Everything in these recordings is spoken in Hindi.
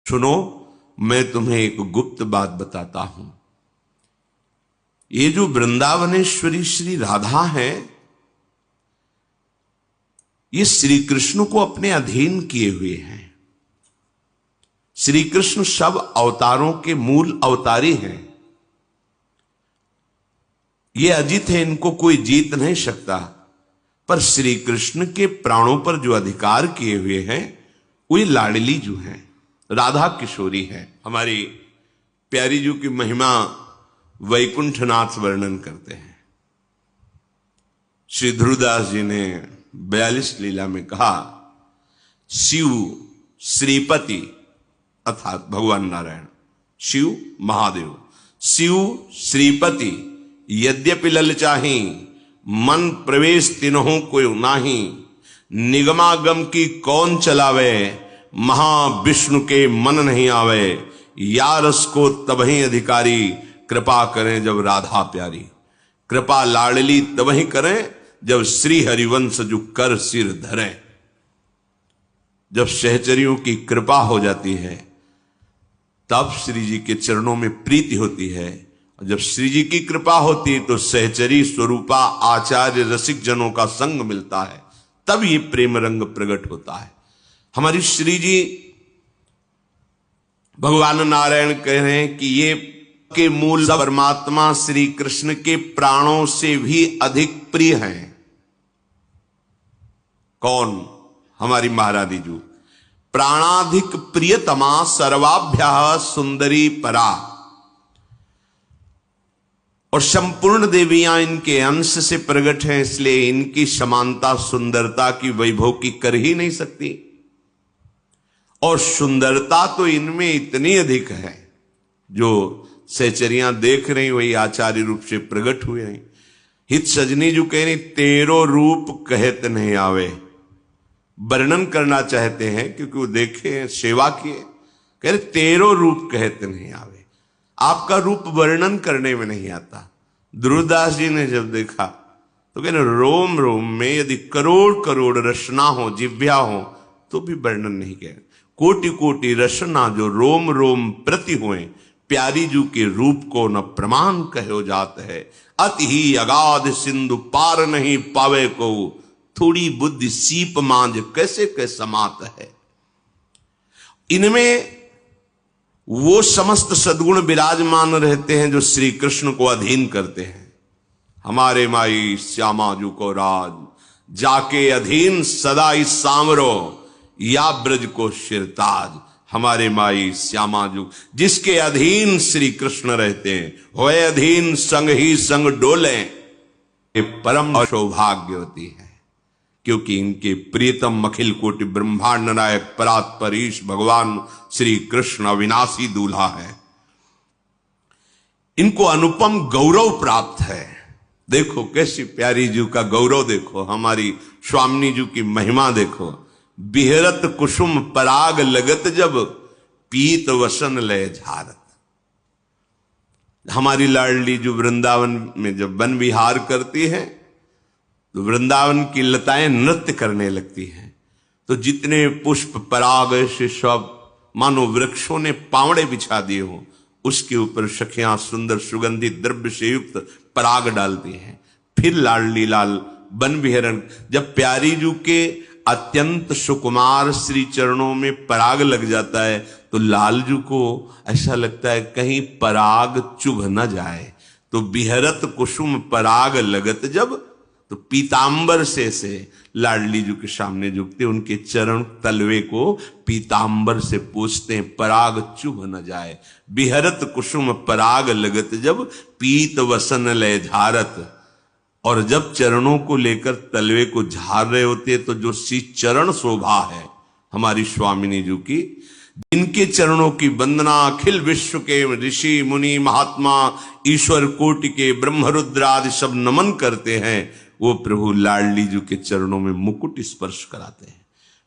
सुनो, मैं तुम्हें एक गुप्त बात बताता हूं। ये जो वृंदावनेश्वरी श्री राधा है, ये श्री कृष्ण को अपने अधीन किए हुए हैं। श्री कृष्ण सब अवतारों के मूल अवतारी हैं। ये अजित है, इनको कोई जीत नहीं सकता। पर श्री कृष्ण के प्राणों पर जो अधिकार किए हुए हैं वो ये लाडली जो हैं, राधा किशोरी है। हमारी प्यारी जी की महिमा वैकुंठनाथ वर्णन करते हैं। श्री ध्रुवदास जी ने 42 लीला में कहा, शिव श्रीपति अर्थात भगवान नारायण, शिव महादेव, शिव श्रीपति यद्यपि ललचाही, मन प्रवेश तिन्हों को नाही, निगमागम की कौन चलावे, महाविष्णु के मन नहीं आवे, यारस को तबही अधिकारी, कृपा करें जब राधा प्यारी। कृपा लाडली तबही करें जब श्री हरिवंश जो कर सिर धरे। जब सहचरियों की कृपा हो जाती है तब श्री जी के चरणों में प्रीति होती है, और जब श्री जी की कृपा होती है तो सहचरी स्वरूपा आचार्य रसिक जनों का संग मिलता है, तब ये प्रेम रंग प्रकट होता है। हमारी श्री जी भगवान नारायण कह रहे हैं कि ये के मूल परमात्मा श्री कृष्ण के प्राणों से भी अधिक प्रिय हैं। कौन? हमारी महारानी जी। प्राणाधिक प्रियतमा सर्वाभ्या सुंदरी परा। और संपूर्ण देवियां इनके अंश से प्रकट हैं, इसलिए इनकी समानता सुंदरता की वैभव की कर ही नहीं सकती। और सुंदरता तो इनमें इतनी अधिक है, जो सहचरियां देख रही वही आचार्य रूप से प्रकट हुए हैं। हित सजनी जो कह रही, तेरो रूप कहत नहीं आवे। वर्णन करना चाहते हैं क्योंकि वो देखे, सेवा किए, कह रहे तेरो रूप कहते नहीं आवे। आपका रूप वर्णन करने में नहीं आता। ध्रुवदास जी ने जब देखा तो कह रहे रोम रोम में यदि करोड़ करोड़ रचना हो, जिव्या हो, तो भी वर्णन नहीं किया। कोटि कोटि रचना जो रोम रोम प्रति हुए, प्यारी जू के रूप को न प्रमाण कहो जात है। अति ही अगाध सिंधु पार नहीं पावे को, थोड़ी बुद्धि सीप मांझ कैसे कैसे समात है। इनमें वो समस्त सद्गुण विराजमान रहते हैं जो श्री कृष्ण को अधीन करते हैं। हमारे माई श्यामा जू को राज, जाके अधीन सदा इस सामरो, या ब्रज को शिरताज। हमारे माई श्यामा जू जिसके अधीन श्री कृष्ण रहते हैं, वह अधीन संग ही संग डोले, ये परम सौभाग्यवती है। क्योंकि इनके प्रियतम अखिल कोटि ब्रह्मांड नायक परात्पर ईश भगवान श्री कृष्ण अविनाशी दूल्हा है। इनको अनुपम गौरव प्राप्त है। देखो कैसी प्यारी जी का गौरव, देखो हमारी स्वामिनी जी की महिमा देखो। बिहरत कुसुम पराग लगत जब, पीत वसन लय झारत। हमारी लाडली जो वृंदावन में जब वन विहार करती है तो वृंदावन की लताएं नृत्य करने लगती हैं। तो जितने पुष्प पराग से सब मानो वृक्षों ने पावड़े बिछा दिए हो, उसके ऊपर सखियां सुंदर सुगंधित द्रव्य से युक्त पराग डालती हैं। फिर लाडली लाल वन विहरण, जब प्यारी जू के अत्यंत सुकुमार श्री चरणों में पराग लग जाता है तो लालजू को ऐसा लगता है कहीं पराग चुभ न जाए। तो बिहरत कुसुम पराग लगत जब, तो पीतांबर से लाडली जू के सामने झुकते, उनके चरण तलवे को पीतांबर से पूछते हैं पराग चुभ न जाए। बिहरत कुसुम पराग लगत जब, पीत वसन लय झारत। और जब चरणों को लेकर तलवे को झाड़ रहे होते तो जो सी चरण शोभा है हमारी स्वामिनी जी की, जिनके चरणों की वंदना अखिल विश्व के ऋषि मुनि महात्मा ईश्वर कोटि के ब्रह्मरुद्र आदि सब नमन करते हैं, वो प्रभु लाडली जी के चरणों में मुकुट स्पर्श कराते हैं।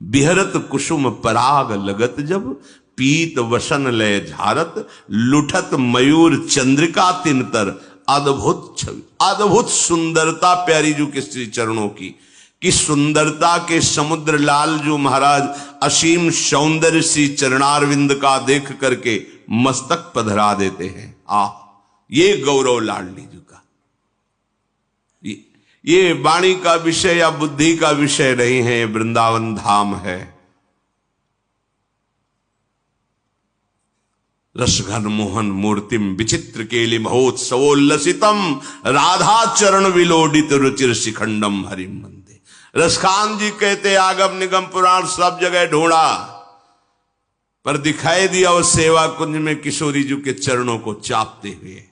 बिहरत कुसुम पराग लगत जब, पीत वसन लय झारत। लुठत मयूर चंद्रिका तिनतर। अद्भुत छवि, अद्भुत सुंदरता प्यारी जी के श्री चरणों की। कि सुंदरता के समुद्र लालजू महाराज असीम सौंदर्य सी चरणारविंद का देख करके मस्तक पधरा देते हैं। ये गौरव लाडली जी का। ये वाणी का विषय या बुद्धि का विषय नहीं है, वृंदावन धाम है। रसघन मोहन मूर्तिम विचित्र केलि महोत्सवोल्लसितम राधा चरण विलोडित रुचिर शिखंडम हरिम मंदे। रसखान जी कहते आगम निगम पुराण सब जगह ढूंढा, पर दिखाई दिया उस सेवा कुंज में किशोरी जी के चरणों को चापते हुए।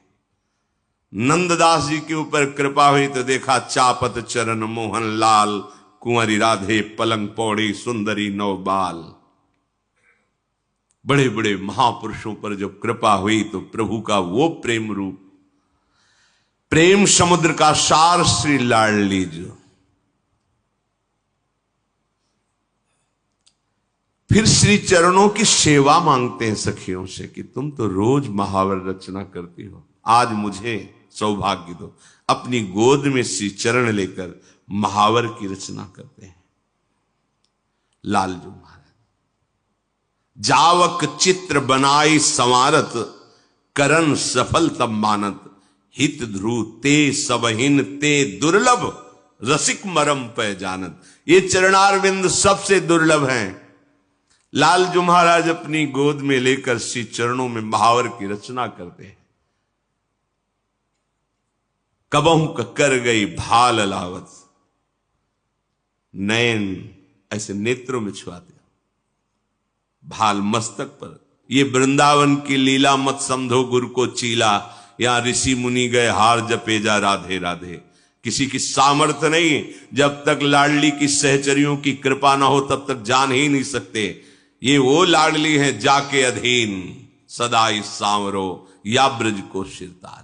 नंददास जी के ऊपर कृपा हुई तो देखा चापत चरण मोहन लाल, कुंवरी राधे पलंग पौड़ी सुंदरी नवबाल। बड़े बड़े महापुरुषों पर जब कृपा हुई तो प्रभु का वो प्रेम रूप, प्रेम समुद्र का सार श्री लाडली जी। फिर श्री चरणों की सेवा मांगते हैं सखियों से कि तुम तो रोज महावर रचना करती हो, आज मुझे सौभाग्य दो। अपनी गोद में श्री चरण लेकर महावर की रचना करते हैं लालजू महाराज। जावक चित्र बनाई संवारत, करन सफल तब मानत, हित ध्रुव ते सबहिन ते दुर्लभ, रसिक मरम पे जानत। ये चरणारविंद सबसे दुर्लभ हैं। लालजू महाराज अपनी गोद में लेकर श्री चरणों में महावर की रचना करते हैं। कबहू कर गई भाल लावत, नयन ऐसे नेत्रों में छुआते, भाल मस्तक पर। ये वृंदावन की लीला मत समझो गुरु को चीला, यहां ऋषि मुनि गए हार जपे जा राधे राधे। किसी की सामर्थ्य नहीं, जब तक लाडली की सहचरियों की कृपा ना हो तब तक जान ही नहीं सकते। ये वो लाडली है जाके अधीन सदा इस सांवरो, या ब्रज को शिरताज।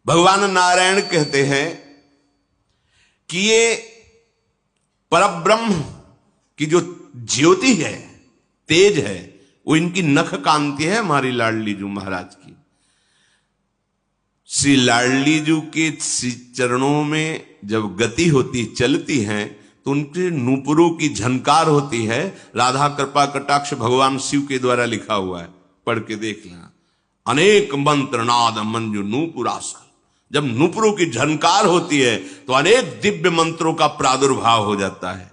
भगवान नारायण कहते हैं कि ये परब्रह्म की जो ज्योति है, तेज है, वो इनकी नख कांति है हमारी लाडली जू महाराज की। श्री लाडली जू के श्री चरणों में जब गति होती, चलती हैं, तो उनके नूपुरों की झनकार होती है। राधा कृपा कटाक्ष भगवान शिव के द्वारा लिखा हुआ है, पढ़ के देख लेना। अनेक मंत्र नाद मंजू नूपुरासन। जब नूपुरों की झनकार होती है तो अनेक दिव्य मंत्रों का प्रादुर्भाव हो जाता है।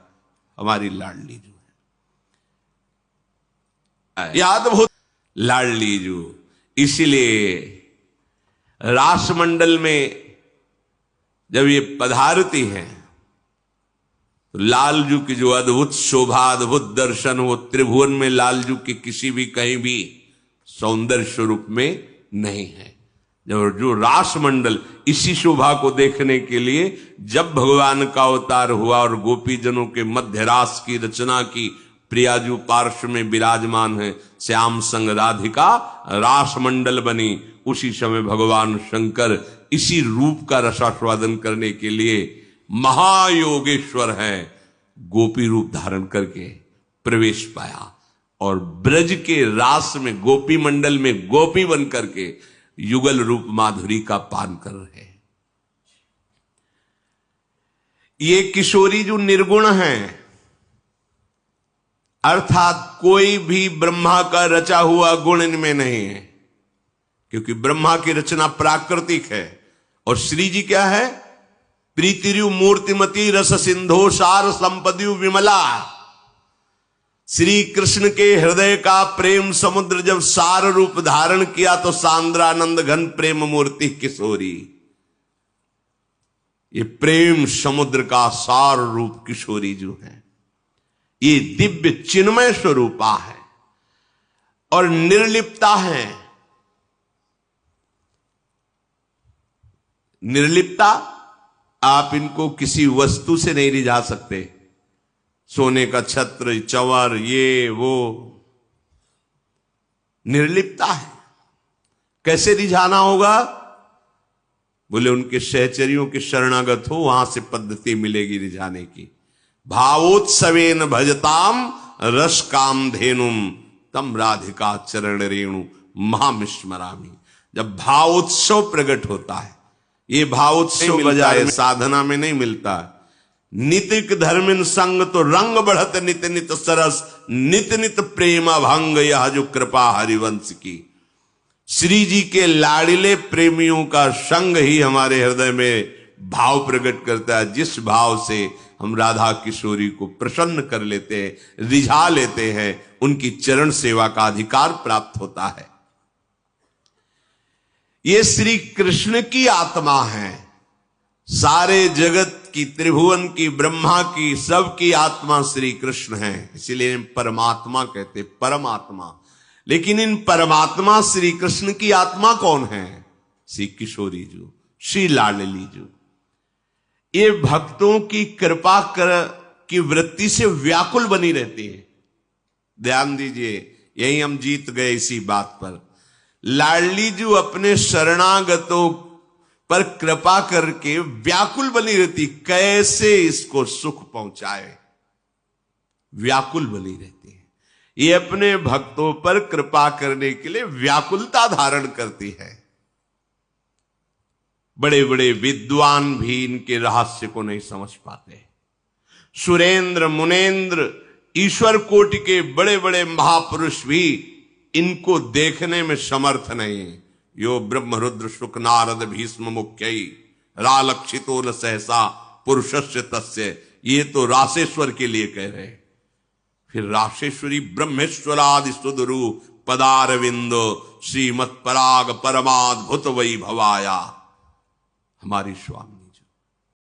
हमारी लाडली जो है, याद बहुत लाडली जो। इसीलिए रासमंडल में जब ये पधारती हैं तो लालजू की जो अद्भुत शोभा, अद्भुत दर्शन, वो त्रिभुवन में लालजू के किसी भी कहीं भी सौंदर्य स्वरूप में नहीं है। जब जो रासमंडल, इसी शोभा को देखने के लिए जब भगवान का अवतार हुआ और गोपीजनों के मध्य रास की रचना की, प्रियाजू पार्श्व में विराजमान है, श्याम संग राधिका रासमंडल बनी। उसी समय भगवान शंकर इसी रूप का रसास्वादन करने के लिए महायोगेश्वर है, गोपी रूप धारण करके प्रवेश पाया और ब्रज के रास में, गोपी मंडल में गोपी बन करके युगल रूप माधुरी का पान कर रहे हैं। ये किशोरी जो निर्गुण हैं, अर्थात कोई भी ब्रह्मा का रचा हुआ गुण इनमें नहीं है, क्योंकि ब्रह्मा की रचना प्राकृतिक है और श्री जी क्या है? प्रीतिरु मूर्तिमती रस सिंधो सार संपदयु विमला। श्री कृष्ण के हृदय का प्रेम समुद्र जब सार रूप धारण किया तो सांद्रानंद घन प्रेम मूर्ति किशोरी। ये प्रेम समुद्र का सार रूप किशोरी जो है, ये दिव्य चिन्मय स्वरूपा है और निर्लिप्ता है। निर्लिप्ता, आप इनको किसी वस्तु से नहीं रिझा सकते। सोने का छत्र, चंवर, ये वो, निर्लिप्ता है। कैसे रिझाना होगा? बोले उनके सहचरियों के शरणागत हो, वहां से पद्धति मिलेगी रिझाने की। भावोत्सवेन भजताम रस काम धेनुम तम राधिका चरण रेणु महामिस्मरामी। जब भावोत्सव प्रकट होता है, ये भावोत्सव बजाय साधना में नहीं मिलता। नितिक धर्मिन संग तो रंग बढ़त नित नित सरस, नित नित प्रेम भंग यह जो कृपा हरिवंश की। श्री जी के लाड़िले प्रेमियों का संग ही हमारे हृदय में भाव प्रकट करता है, जिस भाव से हम राधा किशोरी को प्रसन्न कर लेते हैं, रिझा लेते हैं, उनकी चरण सेवा का अधिकार प्राप्त होता है। ये श्री कृष्ण की आत्मा है, सारे जगत की, त्रिभुवन की, ब्रह्मा की, सबकी आत्मा श्री कृष्ण है, इसीलिए परमात्मा कहते, परमात्मा। लेकिन इन परमात्मा श्री कृष्ण की आत्मा कौन है? श्री किशोरी जी, श्री लाडली जी। ये भक्तों की कृपा की वृत्ति से व्याकुल बनी रहती है। ध्यान दीजिए, यही हम जीत गए इसी बात पर। लाडली जी अपने शरणागतों पर कृपा करके व्याकुल बनी रहती, कैसे इसको सुख पहुंचाए, व्याकुल बनी रहती है। ये अपने भक्तों पर कृपा करने के लिए व्याकुलता धारण करती है। बड़े बड़े विद्वान भी इनके रहस्य को नहीं समझ पाते। सुरेंद्र, मुनेन्द्र, ईश्वर कोटि के बड़े बड़े महापुरुष भी इनको देखने में समर्थ नहीं। यो ब्रह्म रुद्र शुक नारद भीष्म मुख्यई रालक्षितो न सहसा पुरुषस्य तस्य, ये तो रासेश्वर के लिए कह रहे हैं। फिर राशेश्वरी ब्रह्मेश्वरादि सुदरु पदारविंदो श्रीमत् पराग परमाद्भुत वैभवाया, हमारी स्वामी